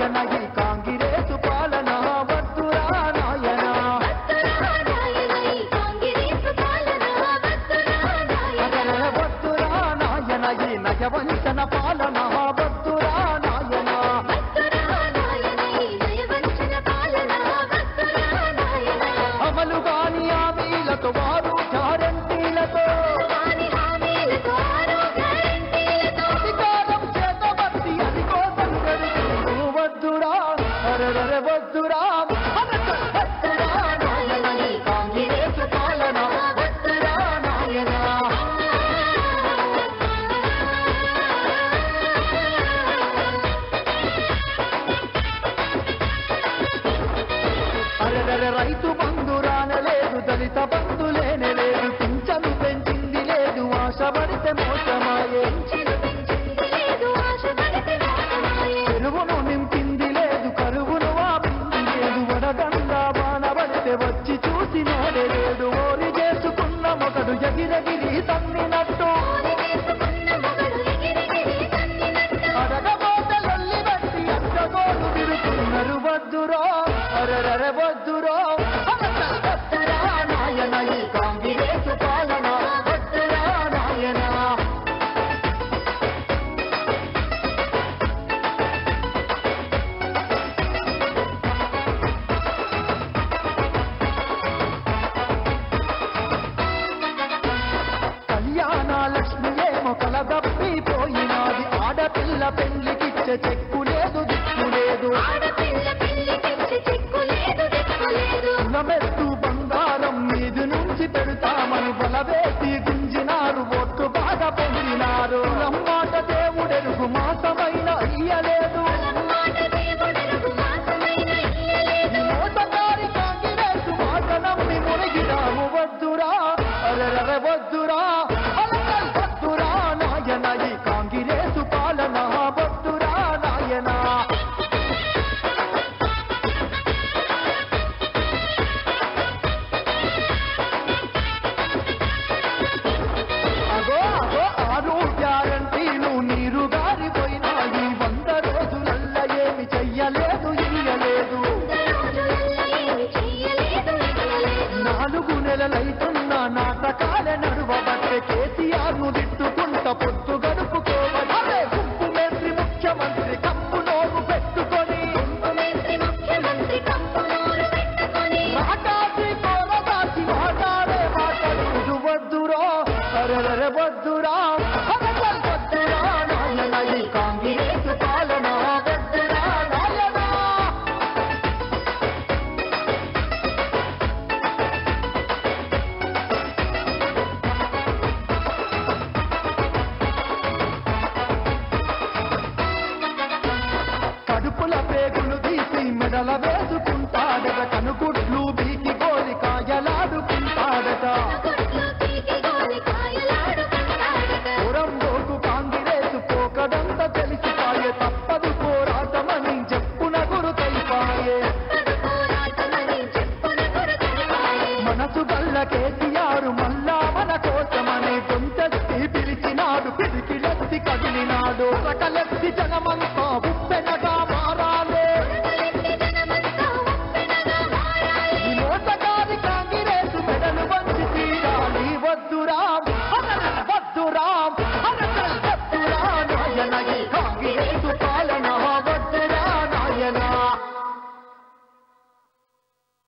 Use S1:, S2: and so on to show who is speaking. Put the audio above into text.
S1: నాయన ఈ కాంగ్రెసు పాలన వద్దురా నాయన వద్దురా నాయన ఈ నయవంచన పాలన వద్దురా నాయన అమలు కాని హామీలతో వారు గ్యారంటీలతో అధికారం చేతబట్టి అది కోసం వద్దురా అరెరె వద్దురా వద్దురా నాయన ఈ కాంగ్రెసు పాలన వద్దురా నాయన అరెరె రైతు బంధు రానలేదు దళిత బంధు లేనే లేదు పింఛను పెంచింది లేదు ఆశపడితే మోసమాయే చెరువును నింపింది లేదు కరువును ఆపింది లేదు వడగండ బాణబడితే వచ్చి చూసి నోడే లేడు ఓరి చేసుకున్న మొగడు ఎగిరెగిరి తన్నినట్టు అడగబోతలొల్లి బట్టి అక్కగోలు తిరుగుతున్నారు వద్దురో అరెరె వద్దురో వద్దురా నాయన ఈ కాంగ్రెసు పాలన వద్దురా నాయన కళ్యాణ లక్ష్మి ఏమో కలదప్పిపోయినాది ఆడపిల్ల పెళ్లికిచ్చే చెక్కు లేదు దిక్కు లేదు మెత్తు బంగారం మీది నుంచి పెడతామని బలవేసి గుంజినారు ఓట్లు బాగా పొందినారు నమ్మాట దేవుడెరుగు మాసమైన ఇయ్యలేదు మోసగారి కాంగ్రెసు మాట నమ్మి మునిగిరాము వద్దురా అరెరె వద్దురా వద్దురా నాయన ఈ కాంగ్రెసు పాలన వద్దురా నాయన ఆరు గ్యారంటీలు నీరు గారిపోయినాయి 100 రోజులల్ల ఏమి చెయ్యలేదు ఇయ్యలేదు 4 నెలలైతున్న నాటకాలే నడువబట్టే కేసీఆర్ ను తిట్టుకుంట పొత్తు గడుపుకోవడే గుంపు మేస్త్రి ముఖ్యమంత్రి కప్పు నోరు పెట్టుకొని రాకాసి కోరదాసి మాట్లాడే మాటలు వద్దురో అరెరె వద్దురా వద్దురా నాయన ఈ కాంగ్రెసు పాలన వద్దురా నాయన కడుపుల పేగులు తీసి మెడల వేసుకుంటాడగ కనుగుడ్లు